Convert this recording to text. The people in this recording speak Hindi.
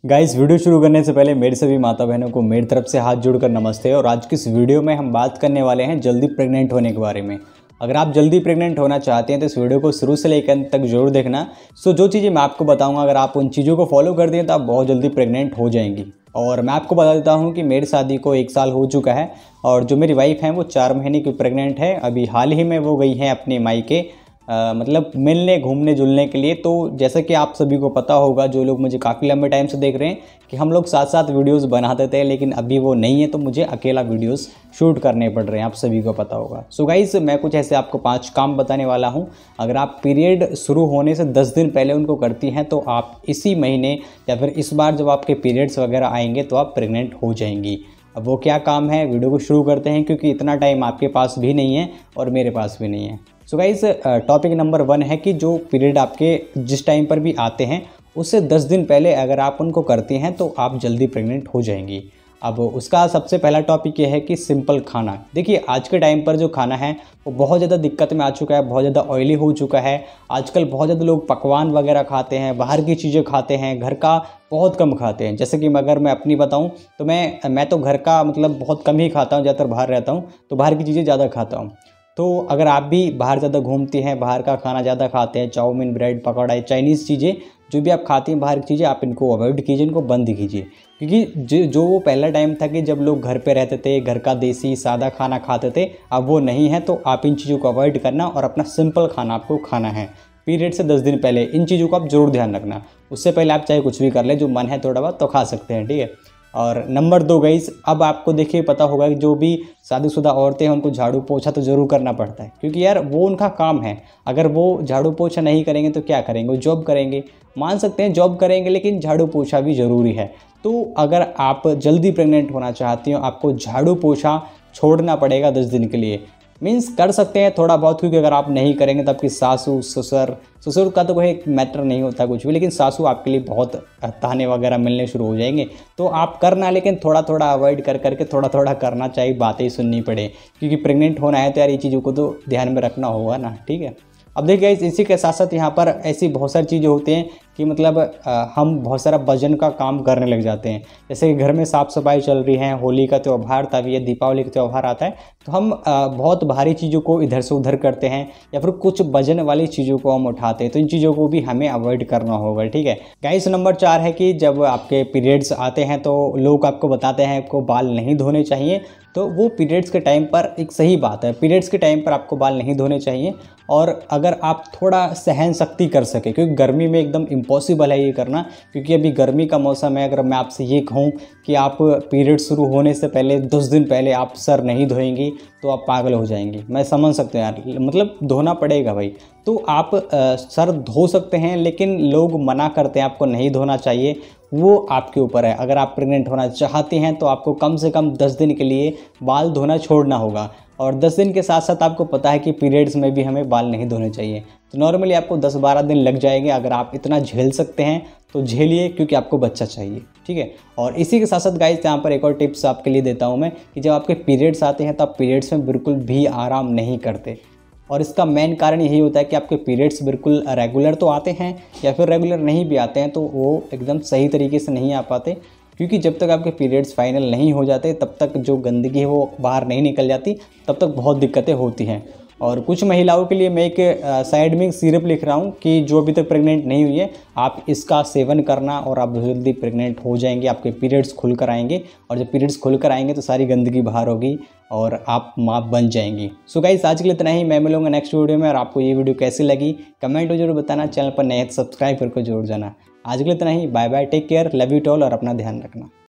गाइस, वीडियो शुरू करने से पहले मेरे सभी माता बहनों को मेरी तरफ से हाथ जोड़कर नमस्ते। और आज की इस वीडियो में हम बात करने वाले हैं जल्दी प्रेग्नेंट होने के बारे में। अगर आप जल्दी प्रेग्नेंट होना चाहते हैं तो इस वीडियो को शुरू से लेकर अंत तक जरूर देखना। सो जो चीज़ें मैं आपको बताऊंगा, अगर आप उन चीज़ों को फॉलो कर दें तो आप बहुत जल्दी प्रेग्नेंट हो जाएंगी। और मैं आपको बता देता हूँ कि मेरी शादी को 1 साल हो चुका है और जो मेरी वाइफ है वो 4 महीने की प्रेग्नेंट है। अभी हाल ही में वो गई है अपने मायके मतलब मिलने घूमने जुलने के लिए। तो जैसा कि आप सभी को पता होगा, जो लोग मुझे काफ़ी लंबे टाइम से देख रहे हैं, कि हम लोग साथ साथ वीडियोस बनाते थे, लेकिन अभी वो नहीं है तो मुझे अकेला वीडियोस शूट करने पड़ रहे हैं, आप सभी को पता होगा। सो गाइस, मैं कुछ ऐसे आपको 5 काम बताने वाला हूं। अगर आप पीरियड शुरू होने से 10 दिन पहले उनको करती हैं तो आप इसी महीने या फिर इस बार जब आपके पीरियड्स वगैरह आएंगे तो आप प्रेग्नेंट हो जाएंगी। अब वो क्या काम है, वीडियो को शुरू करते हैं, क्योंकि इतना टाइम आपके पास भी नहीं है और मेरे पास भी नहीं है। सो गाइस, टॉपिक नंबर 1 है कि जो पीरियड आपके जिस टाइम पर भी आते हैं उससे 10 दिन पहले अगर आप उनको करती हैं तो आप जल्दी प्रेग्नेंट हो जाएंगी। अब उसका सबसे पहला टॉपिक ये है कि सिंपल खाना। देखिए, आज के टाइम पर जो खाना है वो बहुत ज़्यादा दिक्कत में आ चुका है, बहुत ज़्यादा ऑयली हो चुका है। आजकल बहुत ज़्यादा लोग पकवान वगैरह खाते हैं, बाहर की चीज़ें खाते हैं, घर का बहुत कम खाते हैं। जैसे कि अगर मैं अपनी बताऊं तो मैं तो घर का मतलब बहुत कम ही खाता हूं, ज़्यादातर बाहर रहता हूं तो बाहर की चीज़ें ज़्यादा खाता हूं। तो अगर आप भी बाहर ज़्यादा घूमती हैं, बाहर का खाना ज़्यादा खाते हैं, चाउमीन, ब्रेड, पकौड़ा, चाइनीज़ चीज़ें, जो भी आप खाती हैं बाहर की चीज़ें, आप इनको अवॉइड कीजिए, इनको बंद कीजिए। क्योंकि जो वो पहला टाइम था कि जब लोग घर पे रहते थे, घर का देसी सादा खाना खाते थे, अब वो नहीं है। तो आप इन चीज़ों को अवॉइड करना और अपना सिंपल खाना आपको खाना है। पीरियड से 10 दिन पहले इन चीज़ों को आप जरूर ध्यान रखना। उससे पहले आप चाहे कुछ भी कर लें, जो मन है थोड़ा बहुत तो खा सकते हैं, ठीक है। और नंबर 2 गाइस, अब आपको देखिए पता होगा कि जो भी शादीशुदा औरतें हैं उनको झाड़ू पोछा तो ज़रूर करना पड़ता है, क्योंकि यार वो उनका काम है। अगर वो झाड़ू पोछा नहीं करेंगे तो क्या करेंगे, वो जॉब करेंगे। मान सकते हैं जॉब करेंगे, लेकिन झाड़ू पोछा भी ज़रूरी है। तो अगर आप जल्दी प्रेग्नेंट होना चाहती हो, आपको झाड़ू पोछा छोड़ना पड़ेगा 10 दिन के लिए। मीन्स कर सकते हैं थोड़ा बहुत, क्योंकि अगर आप नहीं करेंगे तो आपकी सासू ससुर का तो कोई मैटर नहीं होता कुछ भी, लेकिन सासू आपके लिए बहुत ताने वगैरह मिलने शुरू हो जाएंगे। तो आप करना, लेकिन थोड़ा थोड़ा अवॉइड कर करके थोड़ा थोड़ा करना चाहिए, बातें ही सुननी पड़े, क्योंकि प्रेग्नेंट होना है तो यार ये चीज़ों को तो ध्यान में रखना होगा ना, ठीक है। अब देखिए, इसी के साथ साथ यहाँ पर ऐसी बहुत सारी चीज़ें होती हैं कि मतलब हम बहुत सारा वजन का काम करने लग जाते हैं। जैसे कि घर में साफ़ सफाई चल रही है, होली का त्यौहार था, या दीपावली का त्यौहार आता है, तो हम बहुत भारी चीज़ों को इधर से उधर करते हैं, या फिर कुछ वजन वाली चीज़ों को हम उठाते हैं। तो इन चीज़ों को भी हमें अवॉइड करना होगा, ठीक है गाइस। नंबर 4 है कि जब आपके पीरियड्स आते हैं तो लोग आपको बताते हैं आपको बाल नहीं धोने चाहिए। तो वो पीरियड्स के टाइम पर एक सही बात है, पीरियड्स के टाइम पर आपको बाल नहीं धोने चाहिए। और अगर आप थोड़ा सहन शक्ति कर सके, क्योंकि गर्मी में एकदम इम्पॉसिबल है ये करना, क्योंकि अभी गर्मी का मौसम है। अगर मैं आपसे ये कहूँ कि आप पीरियड शुरू होने से पहले 10 दिन पहले आप सर नहीं धोएंगी तो आप पागल हो जाएंगी। मैं समझ सकते हैं यार, मतलब धोना पड़ेगा भाई। तो आप सर धो सकते हैं, लेकिन लोग मना करते हैं आपको नहीं धोना चाहिए, वो आपके ऊपर है। अगर आप प्रेग्नेंट होना चाहते हैं तो आपको कम से कम 10 दिन के लिए बाल धोना छोड़ना होगा। और 10 दिन के साथ साथ आपको पता है कि पीरियड्स में भी हमें बाल नहीं धोने चाहिए। तो नॉर्मली आपको 10-12 दिन लग जाएंगे। अगर आप इतना झेल सकते हैं तो झेलिए, क्योंकि आपको बच्चा चाहिए, ठीक है। और इसी के साथ साथ गाइस, यहाँ पर एक और टिप्स आपके लिए देता हूँ मैं, कि जब आपके पीरियड्स आते हैं तो आप पीरियड्स में बिल्कुल भी आराम नहीं करते। और इसका मेन कारण यही होता है कि आपके पीरियड्स बिल्कुल रेगुलर तो आते हैं, या फिर रेगुलर नहीं भी आते हैं तो वो एकदम सही तरीके से नहीं आ पाते। क्योंकि जब तक आपके पीरियड्स फाइनल नहीं हो जाते तब तक जो गंदगी है वो बाहर नहीं निकल जाती, तब तक बहुत दिक्कतें होती हैं। और कुछ महिलाओं के लिए मैं एक साइड में सिरप लिख रहा हूँ कि जो अभी तक प्रेग्नेंट नहीं हुई है, आप इसका सेवन करना और आप जल्दी प्रेग्नेंट हो जाएंगे। आपके पीरियड्स खुल कर आएंगे, और जब पीरियड्स खुल कर आएंगे तो सारी गंदगी बाहर होगी और आप माँ बन जाएंगी। सो गाइस, आज के लिए इतना ही। मैं मिलूंगा नेक्स्ट वीडियो में। और आपको ये वीडियो कैसी लगी कमेंट में जरूर बताना, चैनल पर नए सब्सक्राइब करके जरूर जाना। आज के लिए इतना ही। Bye bye, take care, love you to all, और अपना ध्यान रखना।